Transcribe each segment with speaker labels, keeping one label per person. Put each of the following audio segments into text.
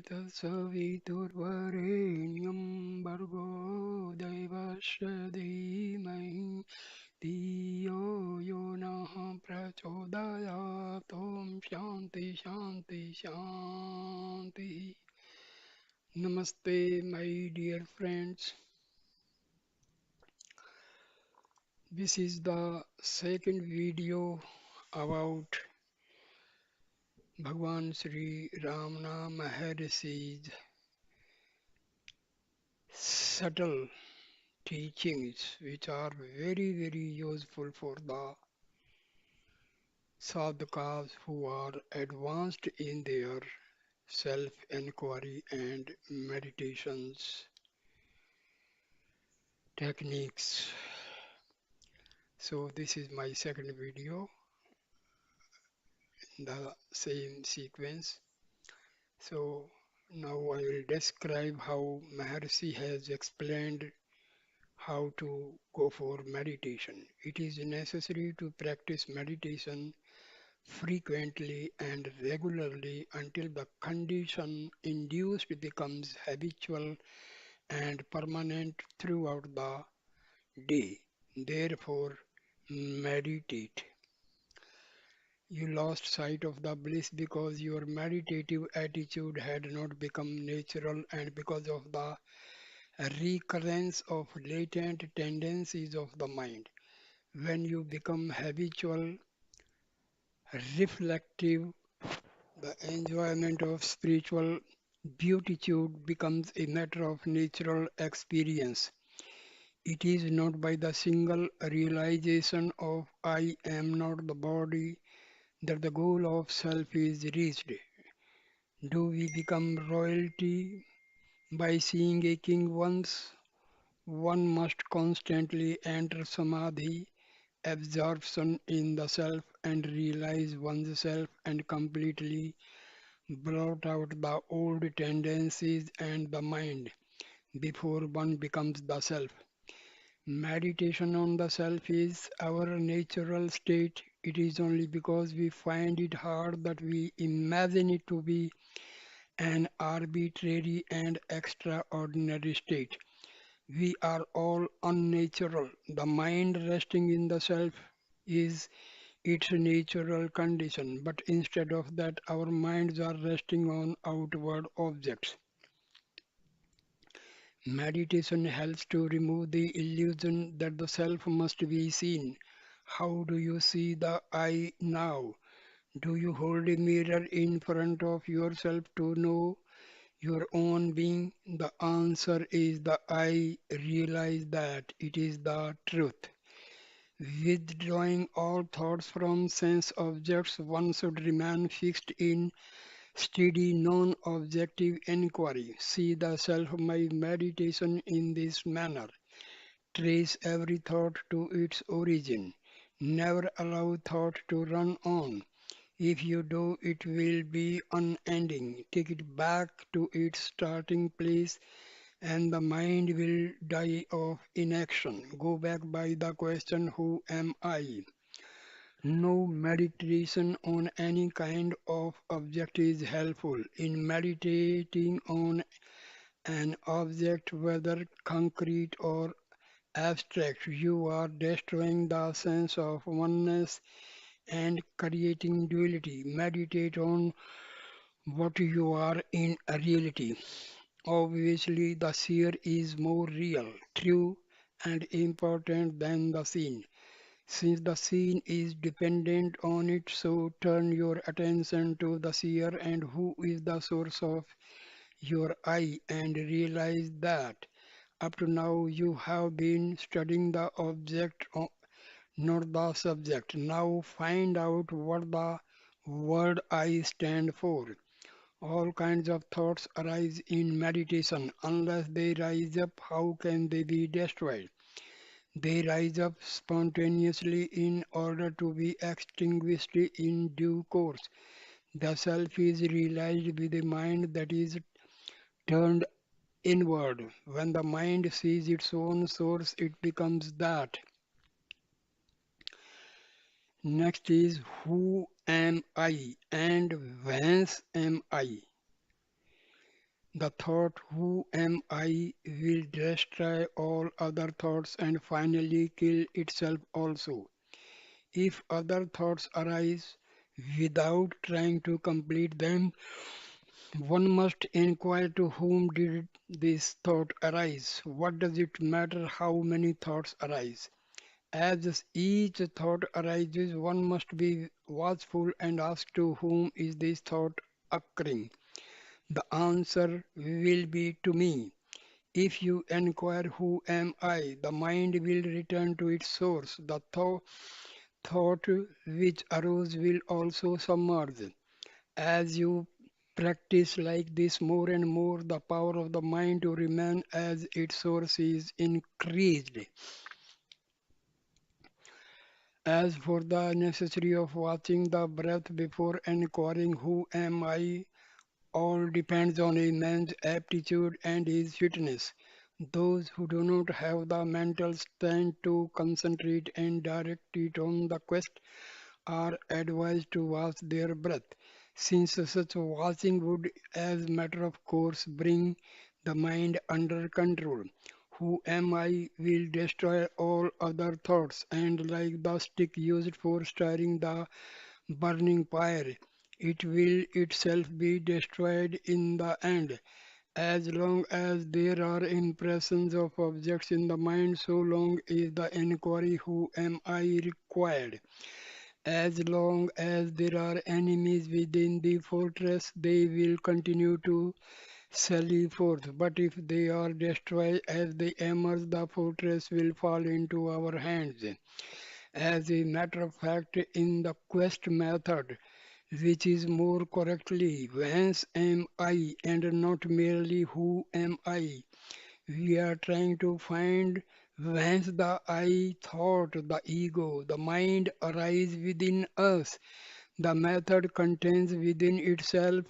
Speaker 1: तत्सवितुर्वरेण्यं भर्गो देवस्य धीमहि धियो यो नः प्रचोदयात् ॐ शान्ति शान्ति शान्तिः. Namaste, my dear friends. This is the second video about Bhagwan Sri Ramana Maharshi's subtle teachings, which are very useful for the sadhakas who are advanced in their self-inquiry and meditations techniques. So this is my second video in the same sequence. So now I will describe how Maharshi has explained how to go for meditation. It is necessary to practice meditation frequently and regularly until the condition induced becomes habitual and permanent throughout the day. Therefore, meditate. You lost sight of the bliss because your meditative attitude had not become natural and because of the recurrence of latent tendencies of the mind. When you become habitual, reflective, the enjoyment of spiritual beatitude becomes a matter of natural experience. It is not by the single realization of I am not the body that the goal of self is reached. Do we become royalty by seeing a king once? One must constantly enter samadhi, absorption in the self, and realize oneself and completely blot out the old tendencies and the mind before one becomes the self. Meditation on the self is our natural state. It is only because we find it hard that we imagine it to be an arbitrary and extraordinary state. We are all unnatural. The mind resting in the self is its natural condition, but instead of that, our minds are resting on outward objects. Meditation helps to remove the illusion that the self must be seen. How do you see the I now? Do you hold a mirror in front of yourself to know your own being? The answer is the I realize that it is the truth. Withdrawing all thoughts from sense objects, one should remain fixed in steady, non objective inquiry. See the self my meditation in this manner. Trace every thought to its origin. Never allow thought to run on. If you do, it will be unending. Take it back to its starting place and the mind will die of inaction. Go back by the question, who am I? No meditation on any kind of object is helpful. In meditating on an object, whether concrete or abstract, you are destroying the sense of oneness and creating duality. Meditate on what you are in reality. Obviously, the seer is more real, true, and important than the seen. Since the seen is dependent on it, so turn your attention to the seer and who is the source of your eye and realize that up to now you have been studying the object, not the subject. Now find out what the word I stand for. All kinds of thoughts arise in meditation. Unless they rise up, how can they be destroyed? They rise up spontaneously in order to be extinguished in due course. The self is realized with a mind that is turned inward. When the mind sees its own source, it becomes that. Next is who am I and whence am I? The thought, who am I, will destroy all other thoughts and finally kill itself also. If other thoughts arise without trying to complete them, one must inquire to whom did this thought arise? What does it matter how many thoughts arise? As each thought arises, one must be watchful and ask to whom is this thought occurring. The answer will be to me. If you inquire who am I, the mind will return to its source. The thought which arose will also submerge. As you practice like this more and more, the power of the mind to remain as its source is increased. As for the necessity of watching the breath before inquiring who am I, all depends on a man's aptitude and his fitness. Those who do not have the mental strength to concentrate and direct it on the quest are advised to watch their breath, since such watching would, as matter of course, bring the mind under control. Who am I will destroy all other thoughts, and like the stick used for stirring the burning fire, it will itself be destroyed in the end. As long as there are impressions of objects in the mind, so long is the inquiry who am I required. As long as there are enemies within the fortress, they will continue to sally forth. But if they are destroyed as they emerge, the fortress will fall into our hands. As a matter of fact, in the quest method, which is more correctly whence am I and not merely who am I, we are trying to find whence the I thought, the ego, the mind arise within us. The method contains within itself,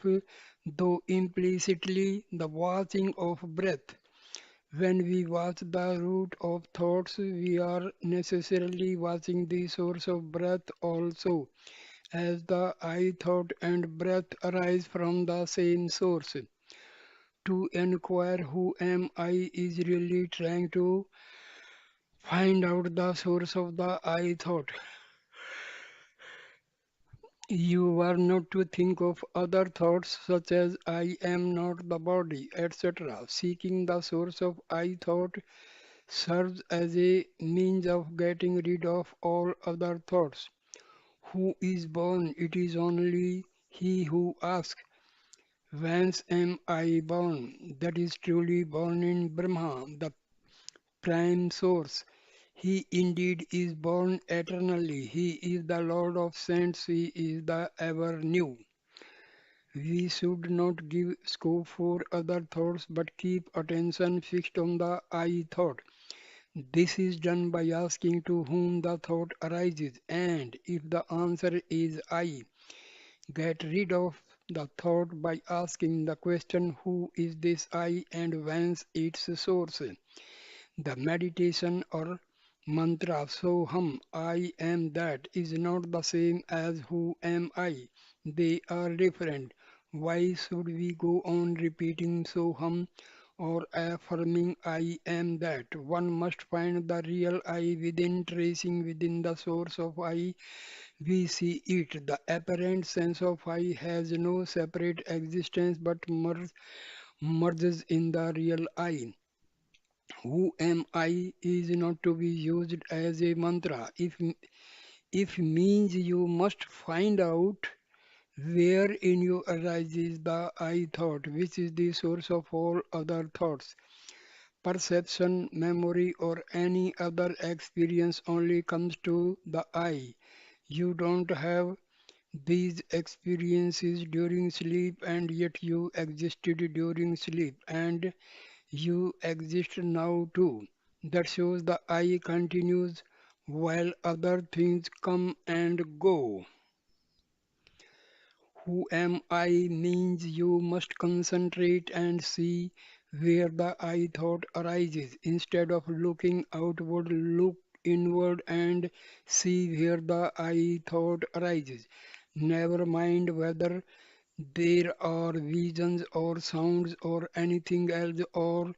Speaker 1: though implicitly, the watching of breath. When we watch the root of thoughts, we are necessarily watching the source of breath also, as the I thought and breath arise from the same source. To inquire who am I is really trying to find out the source of the I thought. You are not to think of other thoughts such as I am not the body, etc. Seeking the source of I thought serves as a means of getting rid of all other thoughts. Who is born? It is only he who asks, whence am I born? That is truly born in Brahma, the prime source. He indeed is born eternally. He is the Lord of saints. He is the ever new. We should not give scope for other thoughts but keep attention fixed on the I thought. This is done by asking to whom the thought arises, and if the answer is I, get rid of the thought by asking the question who is this I and whence its source. The meditation or mantra Soham, I am that, is not the same as who am I. They are different. Why should we go on repeating Soham or affirming I am that? One must find the real I within, tracing within the source of I. We see it. The apparent sense of I has no separate existence but merges in the real I. Who am I is not to be used as a mantra. If means you must find out where in you arises the I thought, which is the source of all other thoughts. Perception, memory, or any other experience only comes to the I. You don't have these experiences during sleep, and yet you existed during sleep, and you exist now too. That shows the I continues while other things come and go. Who am I means you must concentrate and see where the I thought arises. Instead of looking outward, look inward and see where the I thought arises. Never mind whether there are visions or sounds or anything else, or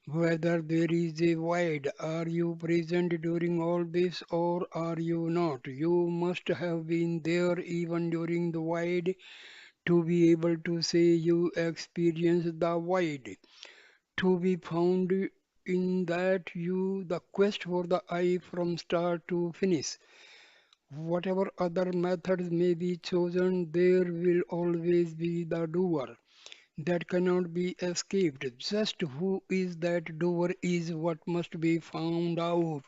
Speaker 1: whether there is a void. Are you present during all this or are you not? You must have been there even during the void to be able to say you experienced the void. To be found in that you, the quest for the I from start to finish. Whatever other methods may be chosen, there will always be the doer that cannot be escaped. Just who is that doer is what must be found out.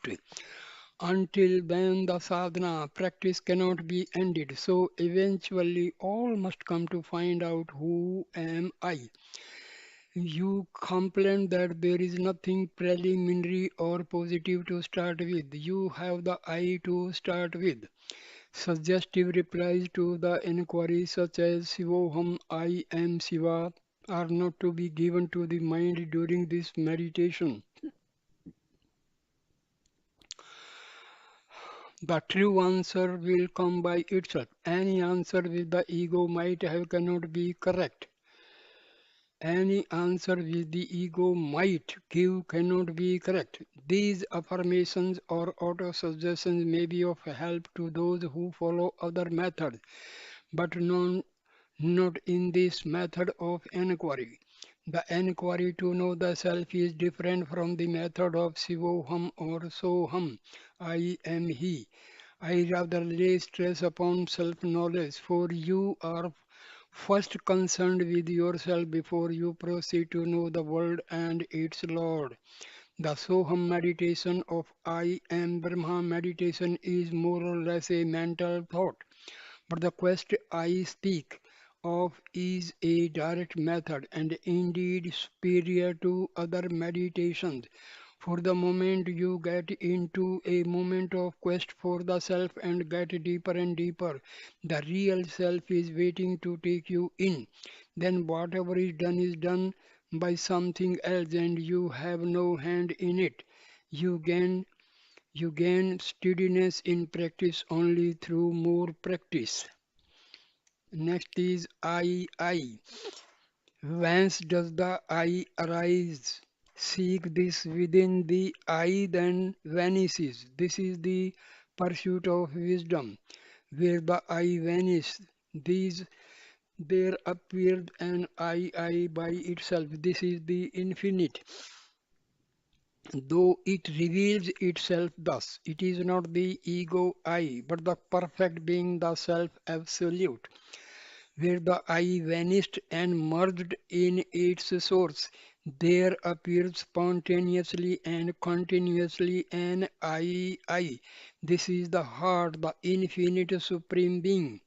Speaker 1: Until then, the sadhana practice cannot be ended. So eventually, all must come to find out who am I. You complain that there is nothing preliminary or positive to start with. You have the I to start with. Suggestive replies to the inquiry such as Shivoham, I am Shiva, are not to be given to the mind during this meditation. The true answer will come by itself. Any answer which the ego might have cannot be correct. Any answer which the ego might give cannot be correct. These affirmations or auto-suggestions may be of help to those who follow other methods, but not in this method of enquiry. The enquiry to know the self is different from the method of Sivoham or Soham, I am he. I rather lay stress upon self knowledge, for you are first concerned with yourself before you proceed to know the world and its Lord. The Soham meditation of I am Brahma meditation is more or less a mental thought, but the quest I speak of is a direct method and indeed superior to other meditations. For the moment you get into a moment of quest for the self and get deeper and deeper, the real self is waiting to take you in. Then whatever is done by something else and you have no hand in it. You gain you gain steadiness in practice only through more practice. Next is I. Whence does the I arise? Seek this within the I, then vanishes. This is the pursuit of wisdom. Where the I vanishes, these there appeared an I by itself. This is the infinite. Though it reveals itself thus, it is not the ego I, but the perfect being, the self absolute, where the I vanished and merged in its source. There appears spontaneously and continuously an I. This is the heart, the infinite supreme being.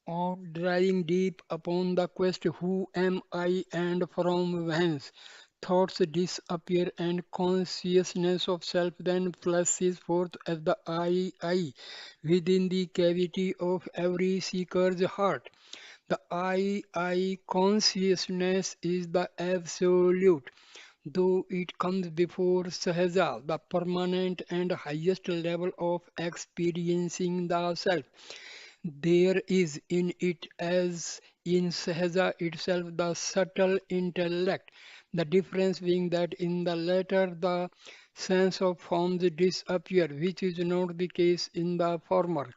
Speaker 1: On driving deep upon the quest, who am I and from whence? Thoughts disappear and consciousness of self then flashes forth as the I within the cavity of every seeker's heart. The I consciousness is the absolute, though it comes before Sahaja, the permanent and highest level of experiencing the self. There is in it, as in Sahaja itself, the subtle intellect. The difference being that in the latter, the sense of forms disappear, which is not the case in the former,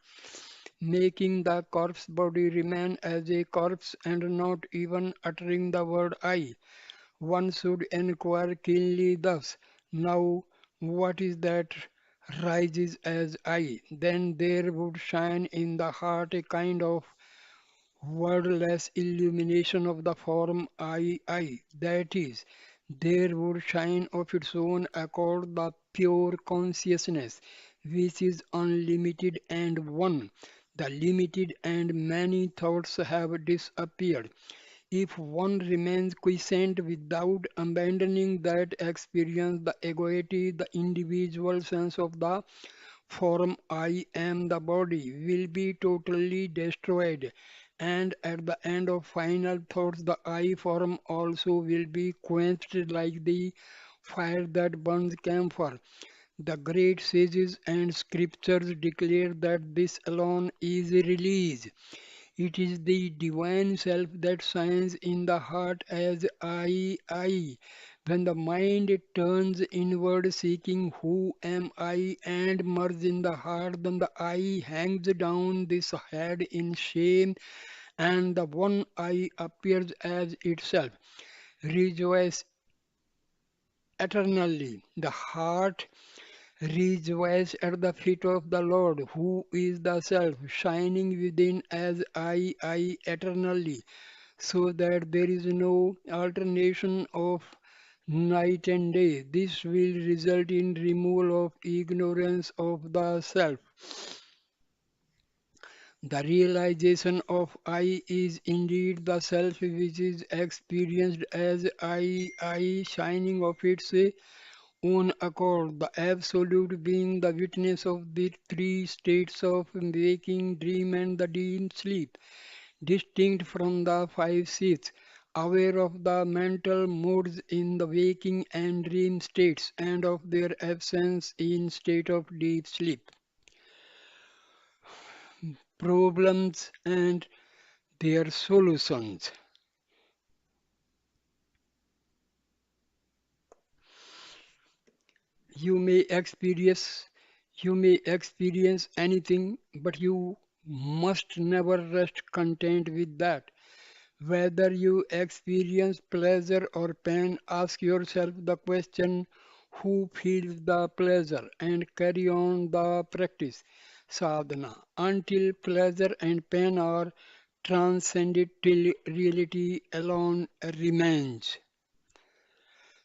Speaker 1: making the corpse body remain as a corpse and not even uttering the word I. One should inquire keenly thus: now, what is that rises as I? Then there would shine in the heart a kind of wordless illumination of the form I. That is, there would shine of its own accord the pure consciousness, which is unlimited and one. The limited and many thoughts have disappeared. If one remains quiescent without abandoning that experience, the egoity, the individual sense of the form I am the body will be totally destroyed, and at the end of final thoughts, the I form also will be quenched like the fire that burns camphor. The great sages and scriptures declare that this alone is release. It is the divine self that shines in the heart as I. When the mind turns inward seeking who am I and merges in the heart, then the I hangs down this head in shame and the one I appears as itself. Rejoice eternally. The heart rejoices at the feet of the Lord, who is the Self, shining within as I eternally, so that there is no alternation of night and day. This will result in removal of ignorance of the Self. The realization of I is indeed the Self which is experienced as I shining of its own accord, the Absolute being the witness of the three states of waking, dream, and the deep sleep, distinct from the five seats, aware of the mental modes in the waking and dream states, and of their absence in state of deep sleep. Problems and their solutions. You may experience you may experience anything, but you must never rest content with that. Whether you experience pleasure or pain, ask yourself the question who feels the pleasure and carry on the practice sadhana until pleasure and pain are transcended till reality alone remains.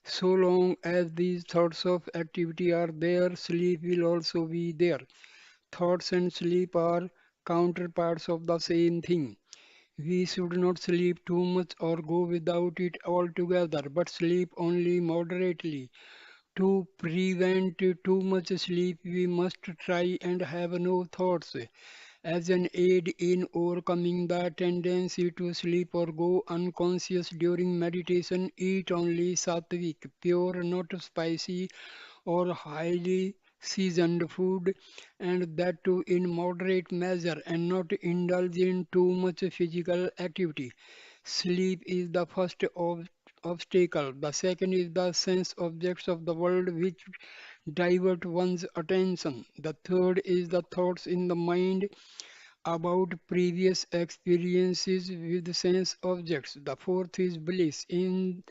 Speaker 1: So long as these thoughts of activity are there, sleep will also be there. Thoughts and sleep are counterparts of the same thing. We should not sleep too much or go without it altogether, but sleep only moderately. To prevent too much sleep, we must try and have no thoughts. As an aid in overcoming the tendency to sleep or go unconscious during meditation, eat only sattvic, pure, not spicy or highly seasoned food, and that too in moderate measure, and not indulge in too much physical activity. Sleep is the first obstacle. The second is the sense objects of the world which divert one's attention. The third is the thoughts in the mind about previous experiences with sense objects. The fourth is bliss. In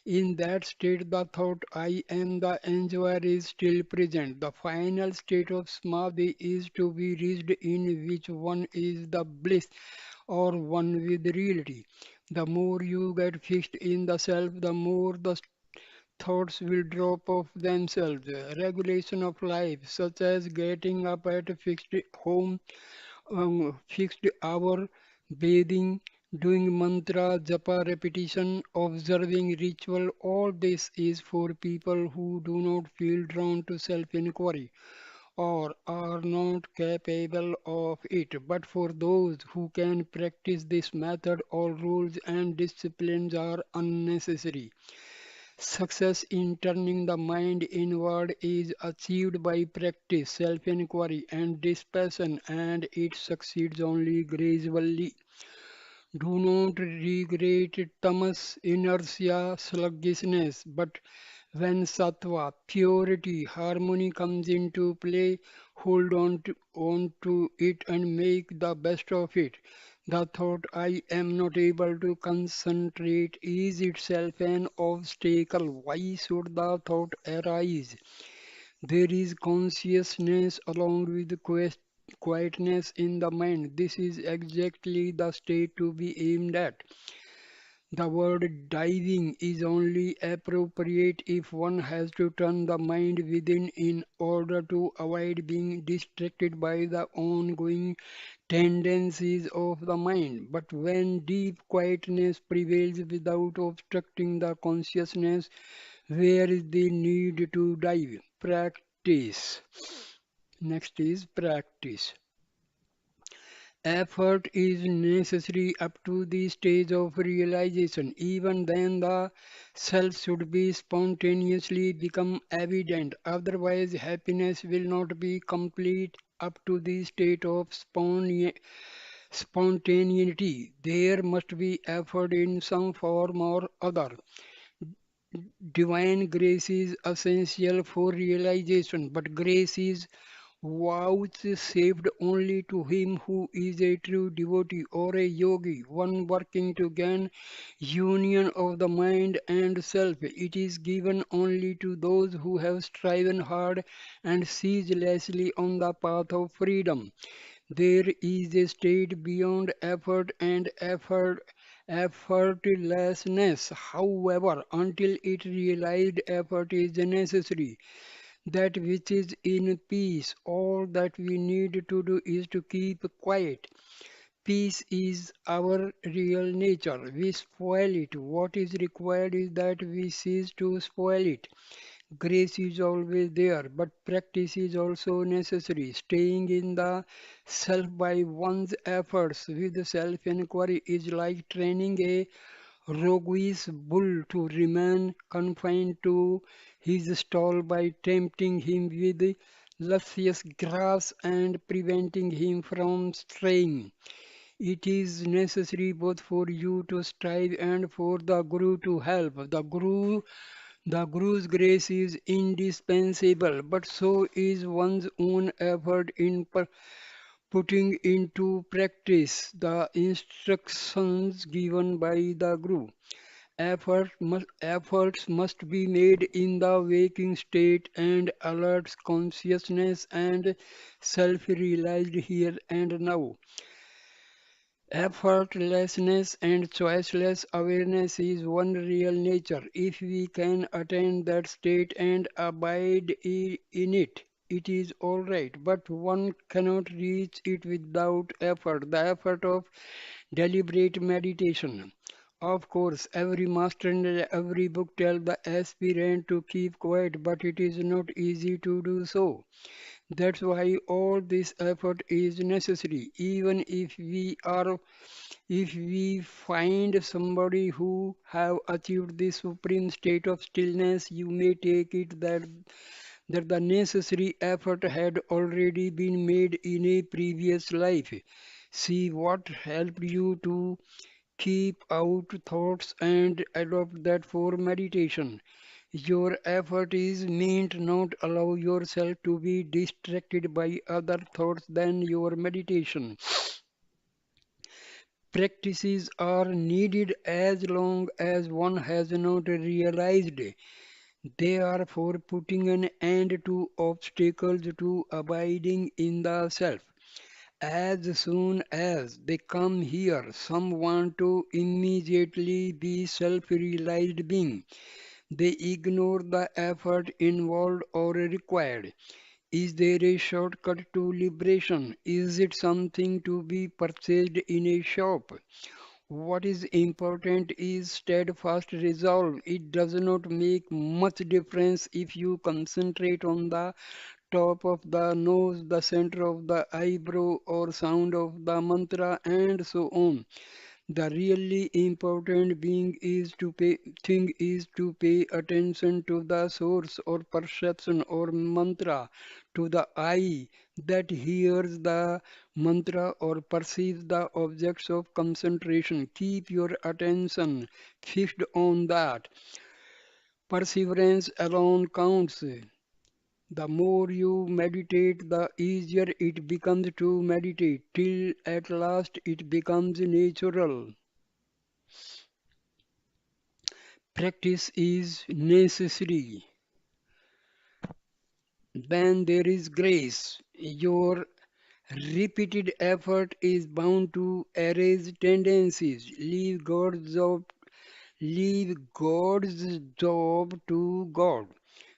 Speaker 1: that state, the thought I am the enjoyer is still present. The final state of samadhi is to be reached in which one is the bliss or one with reality. The more you get fixed in the self, the more the thoughts will drop off themselves. Regulation of life, such as getting up at a fixed hour, bathing, doing mantra, japa repetition, observing ritual, all this is for people who do not feel drawn to self-inquiry or are not capable of it. But for those who can practice this method, all rules and disciplines are unnecessary. Success in turning the mind inward is achieved by practice, self inquiry, and dispassion, and it succeeds only gradually. Do not regret tamas, inertia, sluggishness, but when sattva, purity, harmony comes into play, hold on to it and make the best of it. The thought I am not able to concentrate is itself an obstacle. Why should the thought arise? There is consciousness along with quietness in the mind. This is exactly the state to be aimed at. The word diving is only appropriate if one has to turn the mind within in order to avoid being distracted by the ongoing tendencies of the mind. But when deep quietness prevails without obstructing the consciousness, where is the need to dive? Practice. Next is practice. Effort is necessary up to the stage of realization. Even then, the self should be spontaneously become evident. Otherwise, happiness will not be complete up to the state of spontaneity. There must be effort in some form or other. Divine grace is essential for realization, but grace is vouchsafed only to him who is a true devotee or a yogi, one working to gain union of the mind and self. It is given only to those who have striven hard and ceaselessly on the path of freedom. There is a state beyond effort and effortlessness. However, until it realized effort is necessary, that which is in peace, all that we need to do is to keep quiet. Peace is our real nature. We spoil it. What is required is that we cease to spoil it. Grace is always there, but practice is also necessary. Staying in the self by one's efforts with self inquiry is like training a roguish bull to remain confined to his stall by tempting him with luscious grass and preventing him from straying. It is necessary both for you to strive and for the Guru to help. The Guru's grace is indispensable, but so is one's own effort in putting into practice the instructions given by the Guru. Efforts must be made in the waking state and alert consciousness and self-realized here and now. Effortlessness and choiceless awareness is one real nature. If we can attain that state and abide in it, it is all right. But one cannot reach it without effort. The effort of deliberate meditation. Of course, every master and every book tells the aspirant to keep quiet, but it is not easy to do so. That's why all this effort is necessary. Even if we find somebody who have achieved the supreme state of stillness, you may take it that the necessary effort had already been made in a previous life. See what helped you to keep out thoughts and adopt that for meditation. Your effort is meant not allow yourself to be distracted by other thoughts than your meditation. Practices are needed as long as one has not realized they are for putting an end to obstacles to abiding in the self. As soon as they come here, some want to immediately be self realized being. They ignore the effort involved or required. Is there a shortcut to liberation? Is it something to be purchased in a shop? What is important is steadfast resolve. It does not make much difference if you concentrate on the top of the nose, the center of the eyebrow, or sound of the mantra, and so on. The really important thing is to pay attention to the source or perception or mantra, to the eye that hears the mantra or perceives the objects of concentration. Keep your attention fixed on that. Perseverance alone counts. The more you meditate, the easier it becomes to meditate, till at last it becomes natural. Practice is necessary. When there is grace, your repeated effort is bound to erase tendencies. Leave God's job to God.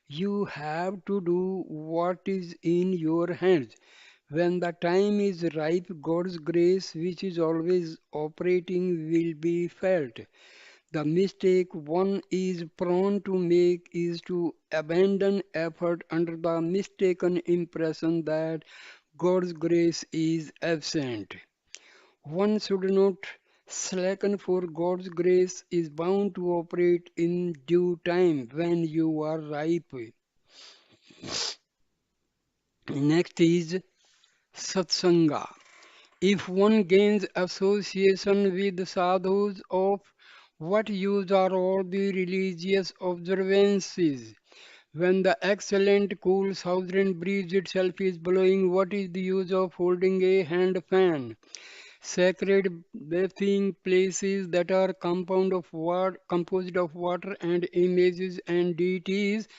Speaker 1: You have to do what is in your hands. When the time is ripe, God's grace, which is always operating, will be felt. The mistake one is prone to make is to abandon effort under the mistaken impression that God's grace is absent. One should not slacken, for God's grace is bound to operate in due time when you are ripe. Next is Satsanga. If one gains association with sadhus, of what use are all the religious observances? When the excellent cool southern breeze itself is blowing, what is the use of holding a hand fan? Sacred bathing places that are composed of water and images and deities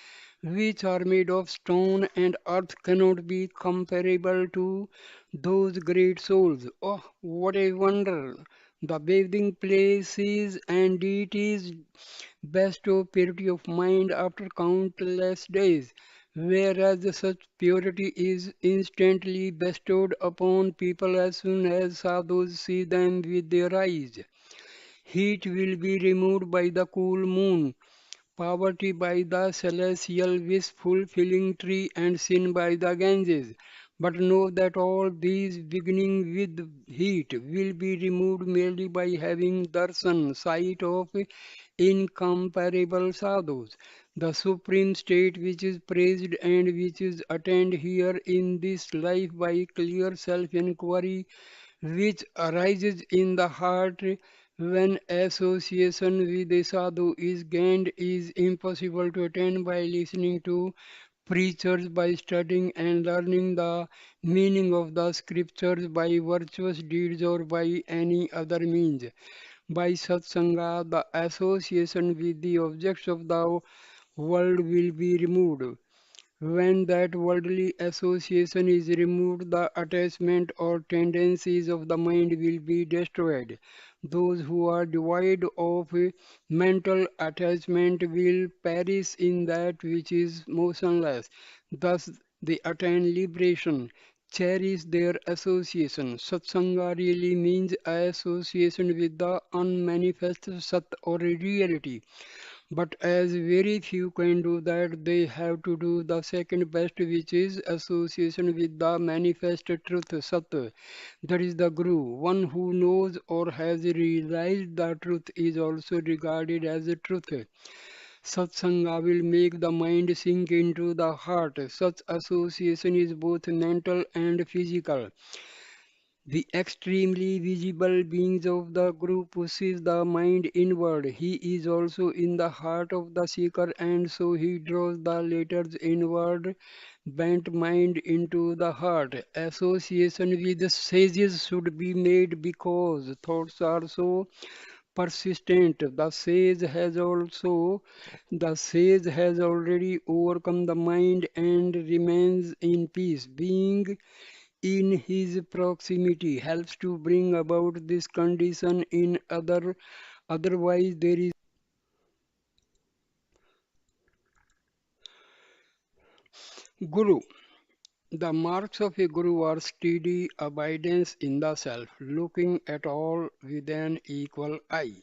Speaker 1: which are made of stone and earth cannot be comparable to those great souls. Oh, what a wonder! The bathing places and deities bestow purity of mind after countless days, whereas such purity is instantly bestowed upon people as soon as sadhus see them with their eyes. Heat will be removed by the cool moon, poverty by the celestial wish fulfilling tree, and sin by the Ganges. But know that all these, beginning with heat, will be removed merely by having darshan, sight of incomparable sadhus. The supreme state which is praised and which is attained here in this life by clear self-inquiry, which arises in the heart when association with a sadhu is gained, is impossible to attain by listening to preachers, by studying and learning the meaning of the scriptures, by virtuous deeds, or by any other means. By satsanga, the association with the objects of the world will be removed. When that worldly association is removed, the attachment or tendencies of the mind will be destroyed. Those who are devoid of mental attachment will perish in that which is motionless. Thus, they attain liberation. Cherish their association. Satsanga really means association with the unmanifest Sat or reality. But as very few can do that, they have to do the second best, which is association with the manifest truth, Sat. That is the Guru. One who knows or has realized the truth is also regarded as a truth. Satsanga will make the mind sink into the heart. Such association is both mental and physical. The extremely visible beings of the group pushes the mind inward. He is also in the heart of the seeker, and so he draws the latter's inward bent mind into the heart. Association with the sages should be made because thoughts are so persistent. The sage has already overcome the mind and remains in peace. Being in his proximity helps to bring about this condition in otherwise there is guru. The marks of a guru are steady abidance in the self, looking at all with an equal eye,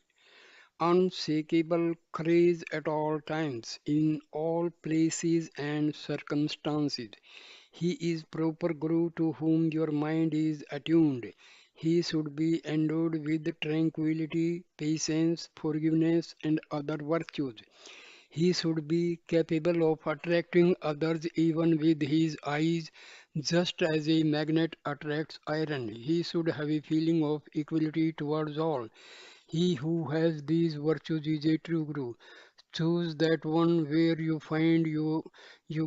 Speaker 1: unshakable courage at all times, in all places and circumstances. He is proper Guru to whom your mind is attuned. He should be endowed with tranquility, patience, forgiveness, and other virtues. He should be capable of attracting others even with his eyes, just as a magnet attracts iron. He should have a feeling of equality towards all. He who has these virtues is a true Guru. Choose that one where you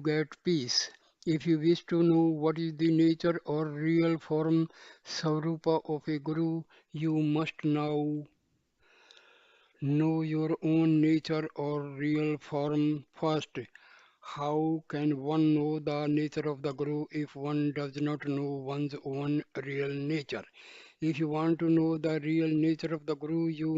Speaker 1: get peace. If you wish to know what is the nature or real form Swarupa of a Guru, you must now know your own nature or real form first. How can one know the nature of the Guru if one does not know one's own real nature? If you want to know the real nature of the Guru, you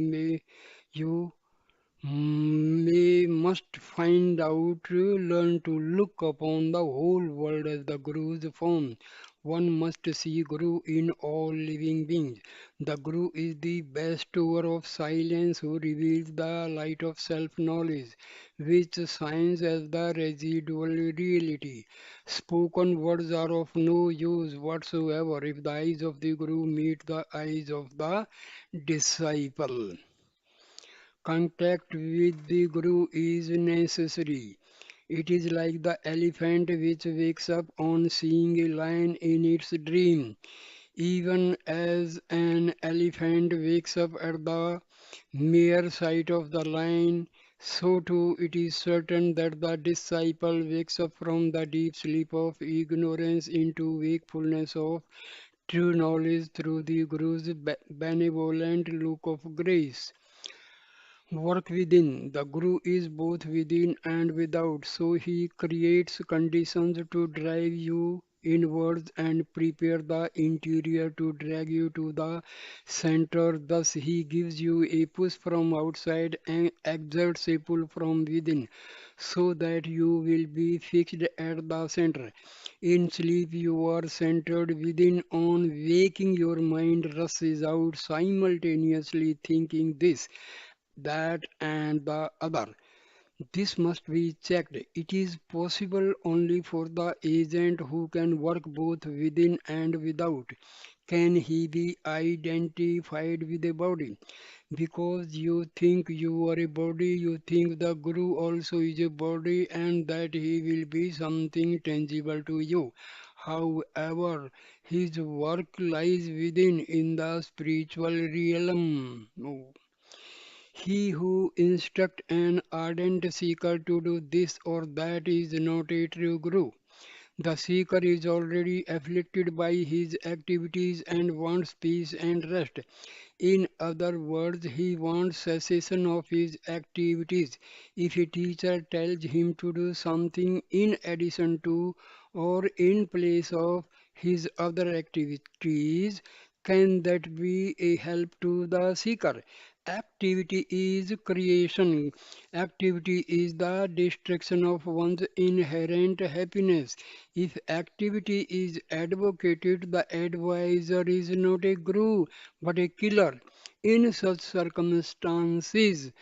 Speaker 1: may must find out, learn to look upon the whole world as the Guru's form. One must see Guru in all living beings. The Guru is the bestower of silence who reveals the light of self-knowledge, which shines as the residual reality. Spoken words are of no use whatsoever if the eyes of the Guru meet the eyes of the disciple. Contact with the Guru is necessary. It is like the elephant which wakes up on seeing a lion in its dream. Even as an elephant wakes up at the mere sight of the lion, so too it is certain that the disciple wakes up from the deep sleep of ignorance into wakefulness of true knowledge through the Guru's benevolent look of grace. Work within. The Guru is both within and without, so he creates conditions to drive you inwards and prepare the interior to drag you to the center. Thus, he gives you a push from outside and exerts a pull from within, so that you will be fixed at the center. In sleep, you are centered within. On waking, your mind rushes out, simultaneously thinking this, that, and the other. This must be checked. It is possible only for the agent who can work both within and without. Can he be identified with a body? Because you think you are a body, you think the Guru also is a body and that he will be something tangible to you. However, his work lies within in the spiritual realm. Oh. He who instructs an ardent seeker to do this or that is not a true guru. The seeker is already afflicted by his activities and wants peace and rest. In other words, he wants cessation of his activities. If a teacher tells him to do something in addition to or in place of his other activities, can that be a help to the seeker? Activity is creation. Activity is the destruction of one's inherent happiness. If activity is advocated, the advisor is not a guru but a killer. In such circumstances,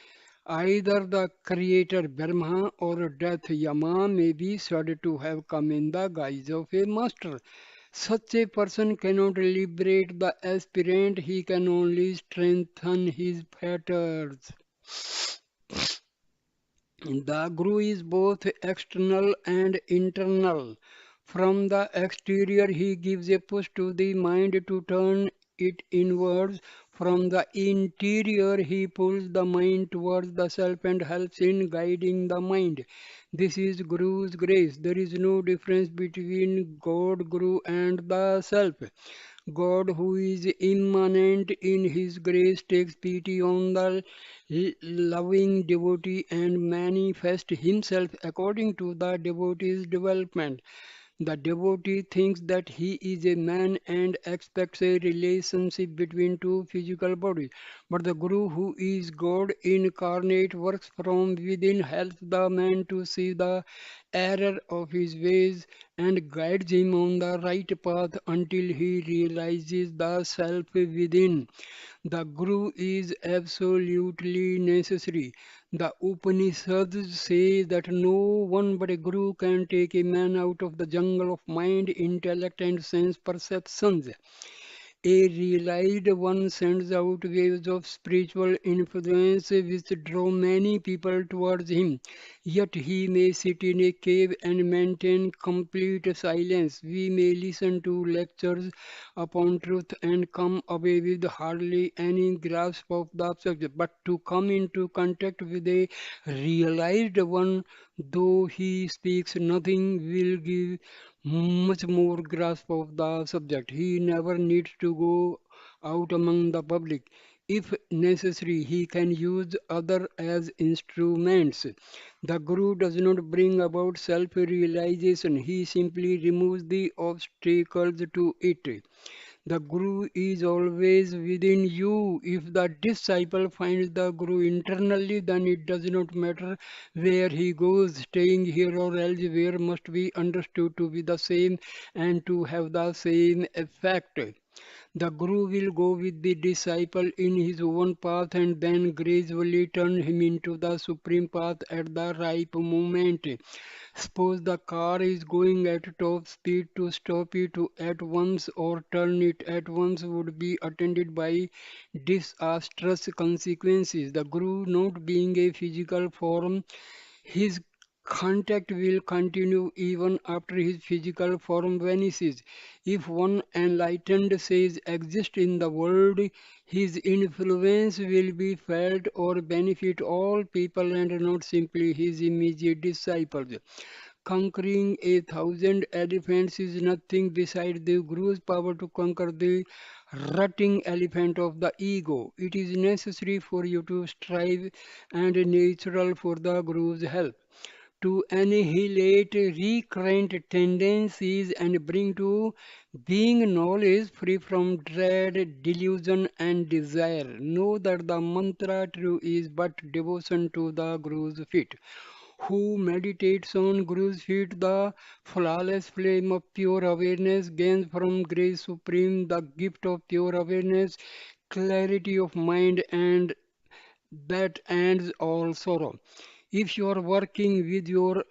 Speaker 1: either the creator Brahma or death Yama may be said to have come in the guise of a master. Such a person cannot liberate the aspirant, he can only strengthen his fetters. The Guru is both external and internal. From the exterior, he gives a push to the mind to turn it inwards. From the interior, he pulls the mind towards the self and helps in guiding the mind. This is Guru's grace. There is no difference between God, Guru, and the self. God, who is immanent in His grace, takes pity on the loving devotee and manifests Himself according to the devotee's development. The devotee thinks that he is a man and expects a relationship between two physical bodies. But the Guru, who is God incarnate, works from within, helps the man to see the error of his ways and guides him on the right path until he realizes the self within. The Guru is absolutely necessary. The Upanishads say that no one but a Guru can take a man out of the jungle of mind, intellect, and sense perceptions. A realized one sends out waves of spiritual influence which draw many people towards him. Yet he may sit in a cave and maintain complete silence. We may listen to lectures upon truth and come away with hardly any grasp of the subject. But to come into contact with a realized one, though he speaks nothing, will give much more grasp of the subject. He never needs to go out among the public. If necessary, he can use other as instruments. The Guru does not bring about self-realization. He simply removes the obstacles to it. The Guru is always within you. If the disciple finds the Guru internally, then it does not matter where he goes. Staying here or elsewhere must be understood to be the same and to have the same effect. The Guru will go with the disciple in his own path and then gradually turn him into the supreme path at the ripe moment. Suppose the car is going at top speed, to stop it at once or turn it at once would be attended by disastrous consequences. The Guru, not being a physical form, his Contact will continue even after his physical form vanishes. If one enlightened sage exists in the world, his influence will be felt or benefit all people and not simply his immediate disciples. Conquering 1,000 elephants is nothing beside the Guru's power to conquer the rutting elephant of the ego. It is necessary for you to strive and natural for the Guru's help to annihilate recurrent tendencies and bring to being knowledge free from dread, delusion, and desire. Know that the mantra true is but devotion to the Guru's feet. Who meditates on Guru's feet, the flawless flame of pure awareness gains from grace supreme the gift of pure awareness, clarity of mind, and that ends all sorrow. If you are working with your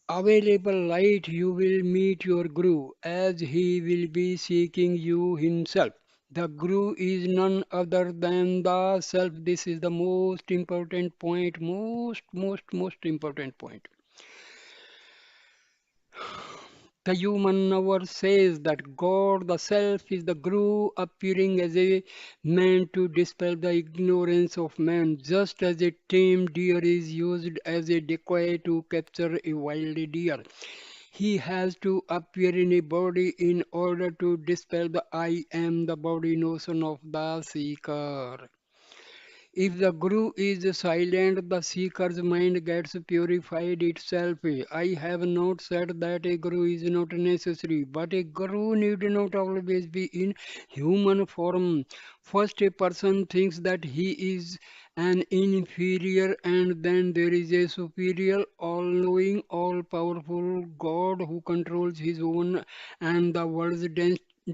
Speaker 1: available light, you will meet your Guru as he will be seeking you himself. The Guru is none other than the self. This is the most important point, most important point. The human hour says that God, the Self, is the Guru appearing as a man to dispel the ignorance of man, just as a tame deer is used as a decoy to capture a wild deer. He has to appear in a body in order to dispel the I am the body notion of the seeker. If the Guru is silent, the seeker's mind gets purified itself. I have not said that a Guru is not necessary, but a Guru need not always be in human form. First, a person thinks that he is an inferior, and then there is a superior, all knowing, all powerful God who controls his own and the world's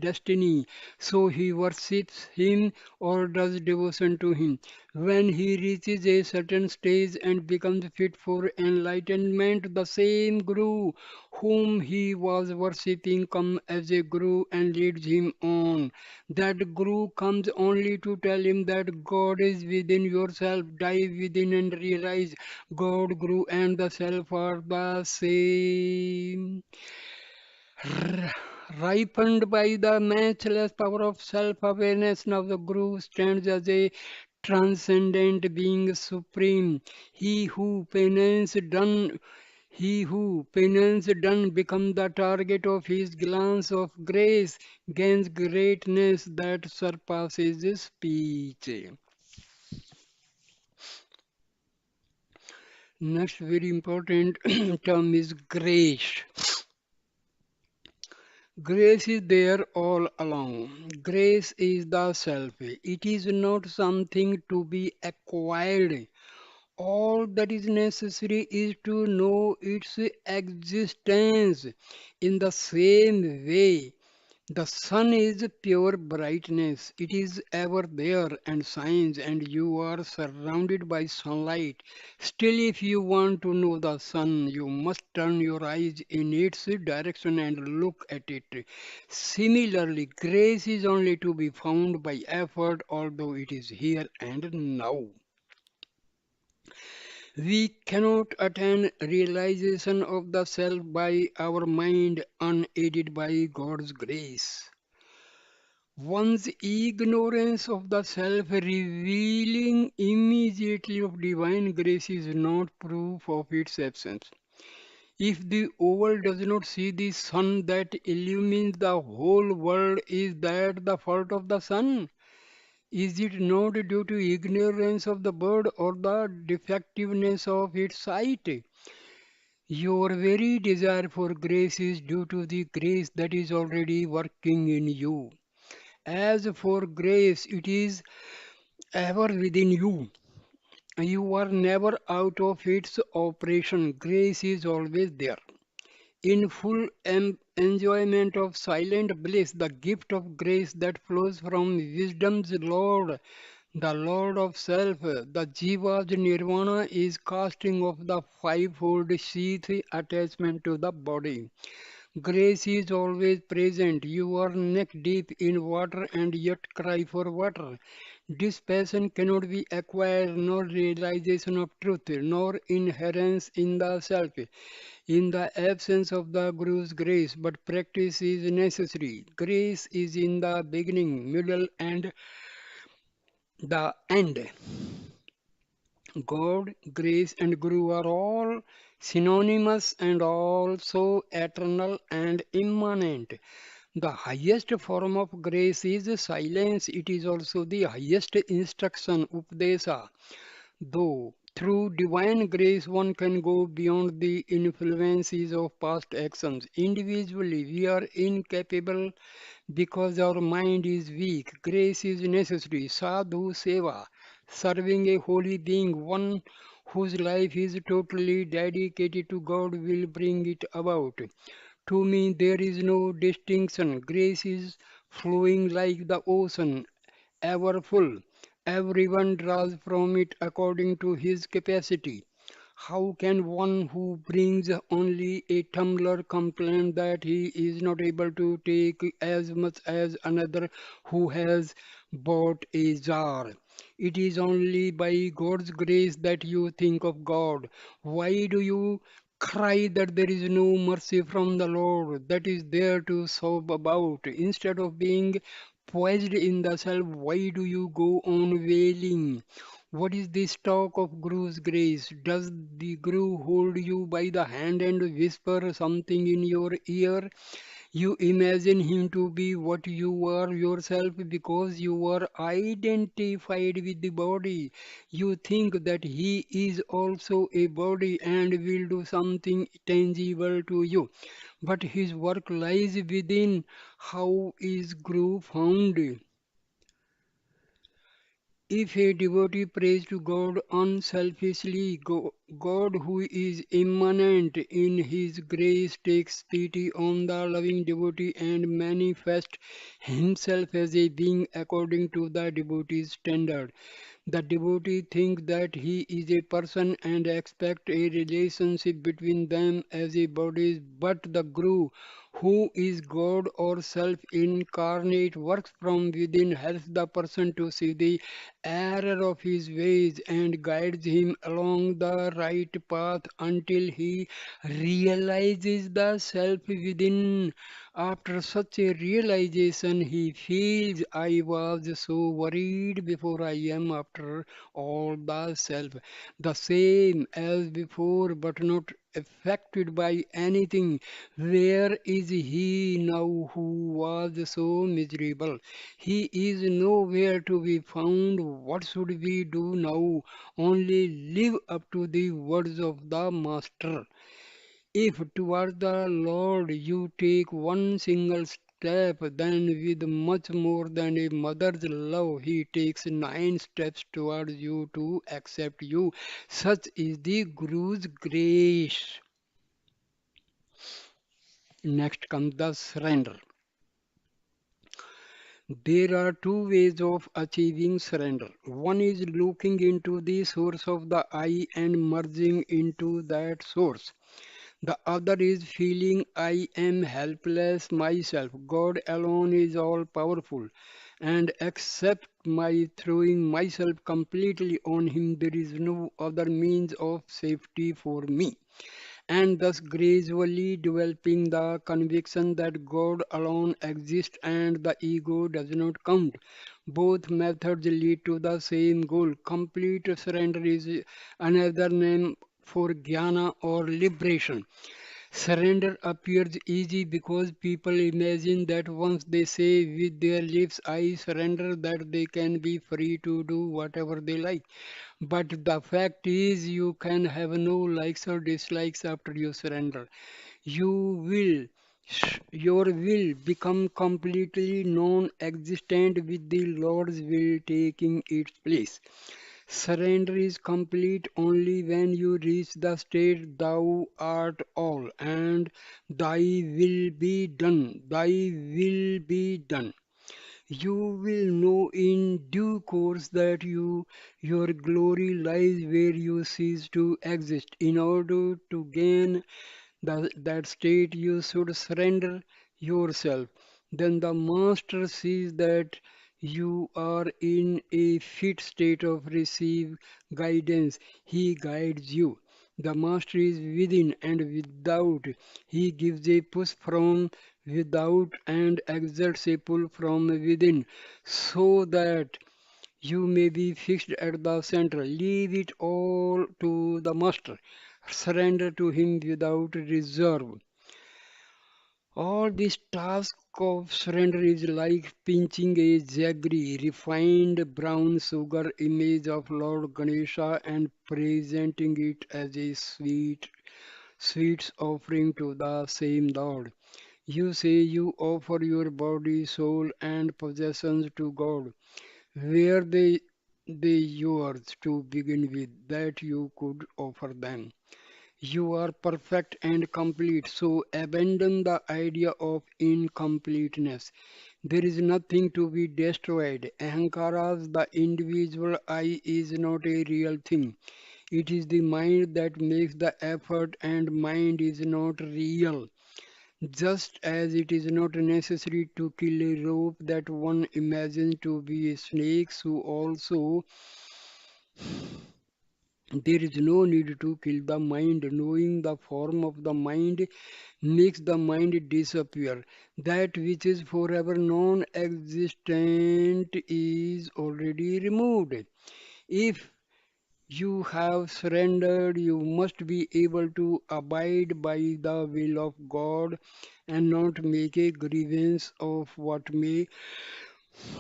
Speaker 1: destiny. So he worships him or does devotion to him. When he reaches a certain stage and becomes fit for enlightenment, the same Guru whom he was worshipping comes as a Guru and leads him on. That Guru comes only to tell him that God is within yourself. Dive within and realize God, Guru, and the self are the same. Ripened by the matchless power of self-awareness, now the Guru stands as a transcendent being supreme. He who penance done he who penance done become the target of his glance of grace, gains greatness that surpasses speech. Next very important term is grace. Grace is there all along. Grace is the self. It is not something to be acquired. All that is necessary is to know its existence. In the same way, the sun is pure brightness. It is ever there and shines, and you are surrounded by sunlight. Still, if you want to know the sun, you must turn your eyes in its direction and look at it. Similarly, grace is only to be found by effort, although it is here and now. We cannot attain realization of the self by our mind unaided by God's grace. One's ignorance of the self revealing immediately of divine grace is not proof of its absence. If the owl does not see the sun that illumines the whole world, is that the fault of the sun? Is it not due to ignorance of the bird or the defectiveness of its sight? Your very desire for grace is due to the grace that is already working in you. As for grace, it is ever within you. You are never out of its operation. Grace is always there. In full enjoyment of silent bliss, the gift of grace that flows from wisdom's Lord, the Lord of Self, the Jiva's Nirvana is casting off the fivefold sheath attachment to the body. Grace is always present. You are neck deep in water and yet cry for water. This passion cannot be acquired, nor realization of truth, nor inherence in the self. In the absence of the Guru's grace, but practice is necessary. Grace is in the beginning, middle, and the end. God, grace, and Guru are all synonymous and also eternal and immanent. The highest form of grace is silence. It is also the highest instruction, Upadesa. Though through divine grace one can go beyond the influences of past actions. Individually, we are incapable because our mind is weak. Grace is necessary. Sadhu Seva, serving a holy being, one whose life is totally dedicated to God, will bring it about. To me, there is no distinction. Grace is flowing like the ocean, ever full. Everyone draws from it according to his capacity. How can one who brings only a tumbler complain that he is not able to take as much as another who has bought a jar? It is only by God's grace that you think of God. Why do you cry that there is no mercy from the Lord that is there to sob about? Instead of being poised in the self, why do you go on wailing? What is this talk of Guru's grace? Does the Guru hold you by the hand and whisper something in your ear? You imagine him to be what you are yourself because you are identified with the body. You think that he is also a body and will do something tangible to you. But his work lies within. How is Guru found? If a devotee prays to God unselfishly, God, who is immanent in His grace, takes pity on the loving devotee and manifests Himself as a being according to the devotee's standard. The devotee thinks that he is a person and expect a relationship between them as a body, but the Guru, who is God or self-incarnate, works from within, helps the person to see the error of his ways and guides him along the right path until he realizes the self within. After such a realization, he feels, I was so worried before, I am after all the self, the same as before, but not affected by anything. Where is he now who was so miserable? He is nowhere to be found. What should we do now? Only live up to the words of the Master. If towards the Lord you take one single step, then with much more than a mother's love, He takes 9 steps towards you to accept you. Such is the Guru's grace. Next comes the surrender. There are two ways of achieving surrender. One is looking into the source of the I and merging into that source. The other is feeling I am helpless myself. God alone is all powerful. And except my throwing myself completely on Him, there is no other means of safety for me. And thus gradually developing the conviction that God alone exists and the ego does not count. Both methods lead to the same goal. Complete surrender is another name for jnana or liberation. Surrender appears easy because people imagine that once they say with their lips, I surrender, that they can be free to do whatever they like. But the fact is, you can have no likes or dislikes after you surrender. You will, your will become completely non existent with the Lord's will taking its place. Surrender is complete only when you reach the state thou art all and thy will be done. Thy will be done. You will know in due course that your glory lies where you cease to exist. In order to gain that state you should surrender yourself. Then the master sees that you are in a fit state of receive guidance. He guides you. The master is within and without. He gives a push from without and exerts a pull from within, so that you may be fixed at the center. Leave it all to the master. Surrender to him without reserve. All this task of surrender is like pinching a jaggery, refined brown sugar image of Lord Ganesha and presenting it as a sweets offering to the same Lord. You say you offer your body, soul, and possessions to God. Were they yours to begin with, that you could offer them? You are perfect and complete, so abandon the idea of incompleteness. There is nothing to be destroyed. Ahankaras, the individual I, is not a real thing. It is the mind that makes the effort, and mind is not real. Just as it is not necessary to kill a rope that one imagines to be a snake, so also there is no need to kill the mind. Knowing the form of the mind makes the mind disappear. That which is forever non existent is already removed. If you have surrendered, you must be able to abide by the will of God and not make a grievance of what may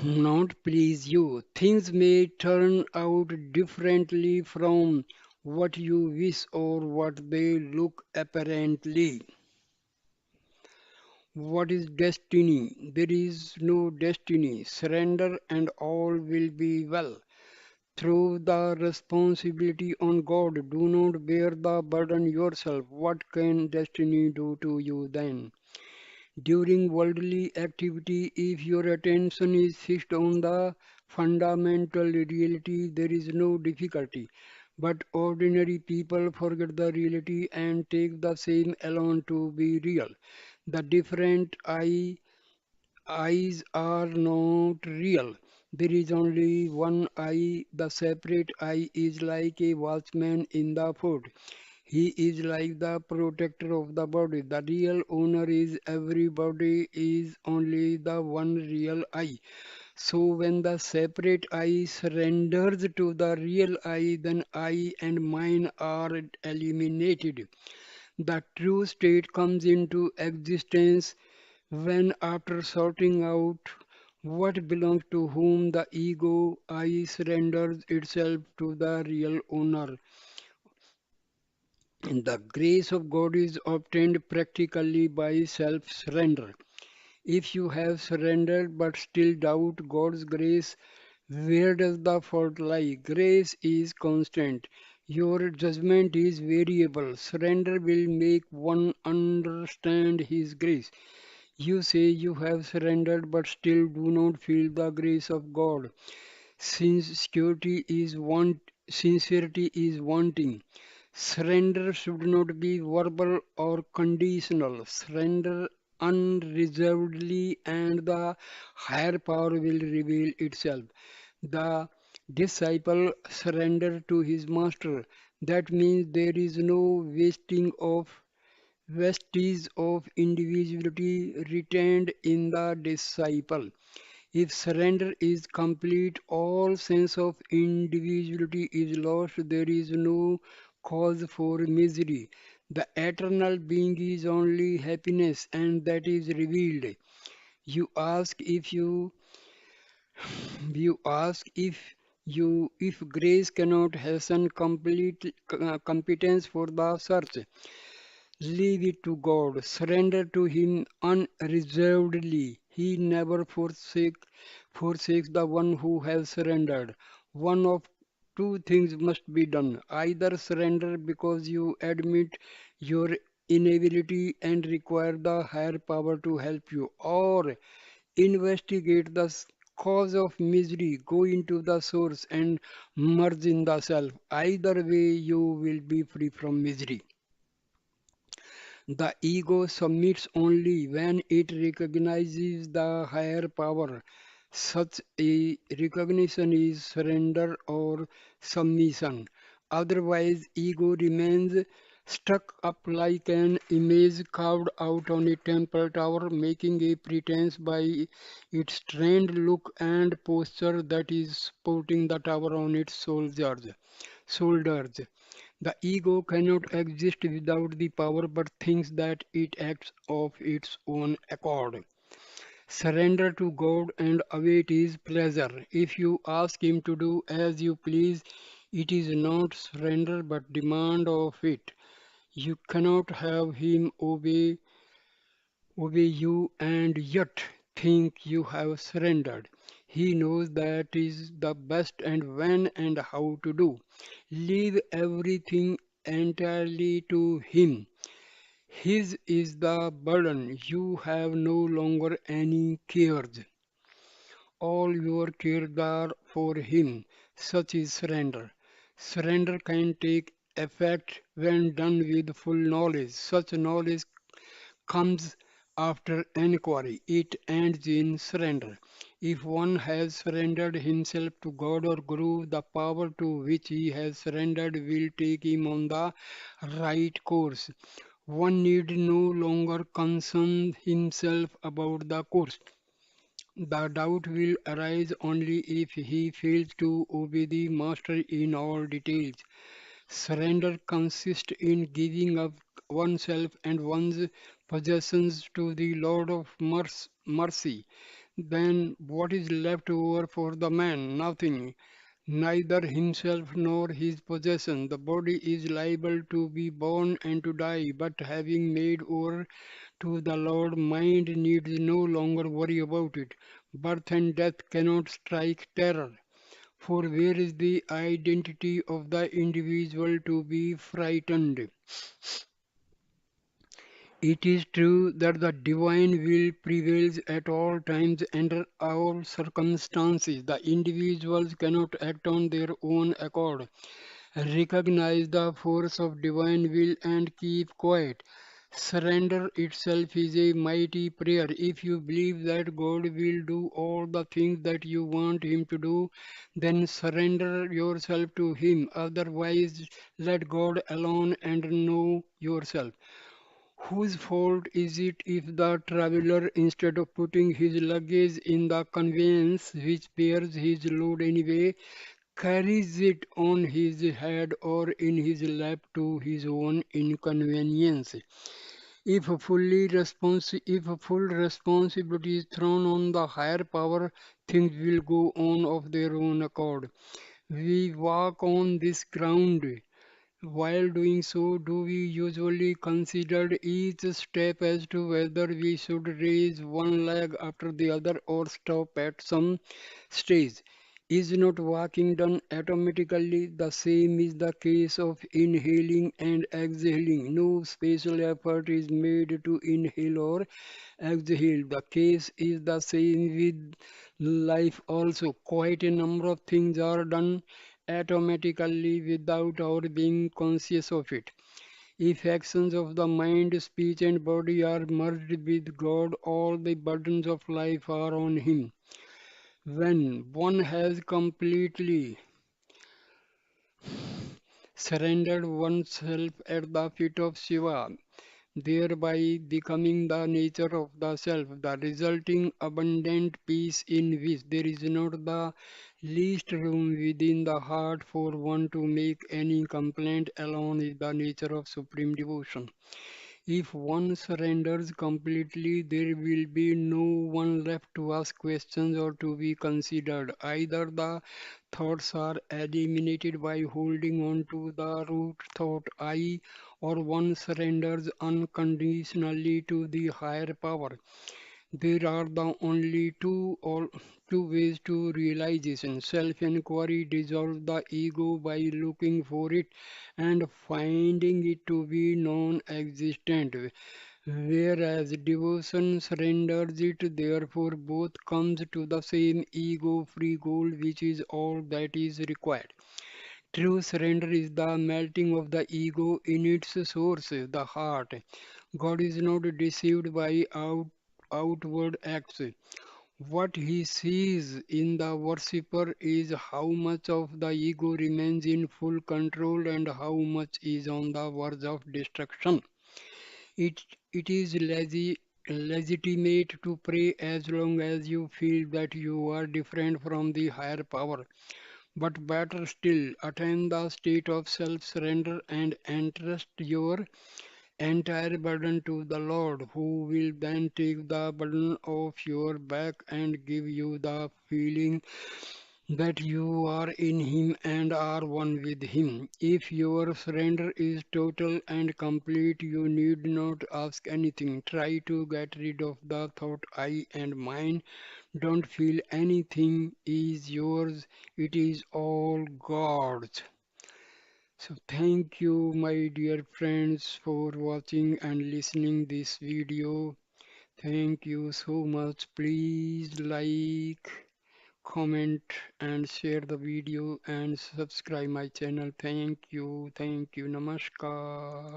Speaker 1: not please you. Things may turn out differently from what you wish or what they look apparently. What is destiny? There is no destiny. Surrender and all will be well. Throw the responsibility on God. Do not bear the burden yourself. What can destiny do to you then? During worldly activity, if your attention is fixed on the fundamental reality, there is no difficulty. But ordinary people forget the reality and take the same alone to be real. The different eyes are not real. There is only one eye. The separate eye is like a watchman in the fort. He is like the protector of the body. The real owner is everybody is only the one real I. So when the separate I surrenders to the real I, then I and mine are eliminated. The true state comes into existence when, after sorting out what belongs to whom, the ego I surrenders itself to the real owner. And the grace of God is obtained practically by self surrender. If you have surrendered but still doubt God's grace, where does the fault lie? Grace is constant. Your judgment is variable. Surrender will make one understand His grace. You say you have surrendered but still do not feel the grace of God. Sincerity is wanting. Surrender should not be verbal or conditional. Surrender unreservedly, and the higher power will reveal itself. The disciple surrender to his master. That means there is no wasting of vestige of individuality retained in the disciple. If surrender is complete, all sense of individuality is lost. There is no cause for misery. The eternal being is only happiness, and that is revealed. You ask if you ask if grace cannot hasten complete competence for the search. Leave it to God. Surrender to Him unreservedly. He never forsakes the one who has surrendered. One of two things must be done. Either surrender because you admit your inability and require the higher power to help you, or investigate the cause of misery, go into the source and merge in the self. Either way, you will be free from misery. The ego submits only when it recognizes the higher power. Such a recognition is surrender or submission. Otherwise, ego remains stuck up like an image carved out on a temple tower, making a pretense by its trained look and posture that is supporting the tower on its shoulders. The ego cannot exist without the power but thinks that it acts of its own accord. Surrender to God and await His pleasure. If you ask Him to do as you please, it is not surrender but demand of it. You cannot have Him obey you and yet think you have surrendered. He knows that is the best and when and how to do. Leave everything entirely to Him. His is the burden. You have no longer any cares. All your cares are for Him. Such is surrender. Surrender can take effect when done with full knowledge. Such knowledge comes after enquiry. It ends in surrender. If one has surrendered himself to God or Guru, the power to which he has surrendered will take him on the right course. One need no longer concern himself about the course. The doubt will arise only if he fails to obey the Master in all details. Surrender consists in giving up oneself and one's possessions to the Lord of mercy. Then what is left over for the man? Nothing. Neither himself nor his possession. The body is liable to be born and to die, but having made over to the Lord, mind needs no longer worry about it. Birth and death cannot strike terror. For where is the identity of the individual to be frightened? It is true that the divine will prevails at all times under all circumstances. The individuals cannot act on their own accord. Recognize the force of divine will and keep quiet. Surrender itself is a mighty prayer. If you believe that God will do all the things that you want Him to do, then surrender yourself to Him. Otherwise, let God alone and know yourself. Whose fault is it if the traveler, instead of putting his luggage in the conveyance which bears his load anyway, carries it on his head or in his lap to his own inconvenience? If full responsibility is thrown on the higher power, things will go on of their own accord. We walk on this ground. While doing so, do we usually consider each step as to whether we should raise one leg after the other or stop at some stage? Is not walking done automatically? The same is the case of inhaling and exhaling. No special effort is made to inhale or exhale. The case is the same with life also. Quite a number of things are done automatically without our being conscious of it. If actions of the mind, speech, and body are merged with God, all the burdens of life are on Him. When one has completely surrendered oneself at the feet of Shiva, thereby becoming the nature of the self, the resulting abundant peace in which there is not the least room within the heart for one to make any complaint alone is the nature of supreme devotion. If one surrenders completely, there will be no one left to ask questions or to be considered. Either the thoughts are eliminated by holding on to the root thought I, or one surrenders unconditionally to the higher power. There are the only two ways to realization. Self-inquiry dissolves the ego by looking for it and finding it to be non-existent, whereas devotion surrenders it. Therefore, both comes to the same ego-free goal, which is all that is required. True surrender is the melting of the ego in its source, the heart. God is not deceived by outward acts. What he sees in the worshipper is how much of the ego remains in full control and how much is on the verge of destruction. It, it is legitimate to pray as long as you feel that you are different from the higher power. But better still, attain the state of self surrender and entrust your entire burden to the Lord, who will then take the burden off your back and give you the feeling that you are in Him and are one with Him. If your surrender is total and complete, you need not ask anything. Try to get rid of the thought I and mine. Don't feel anything is yours, it is all God's. So thank you my dear friends for watching and listening this video. Thank you so much. Please like, comment and share the video and subscribe my channel. Thank you. Thank you. Namaskar.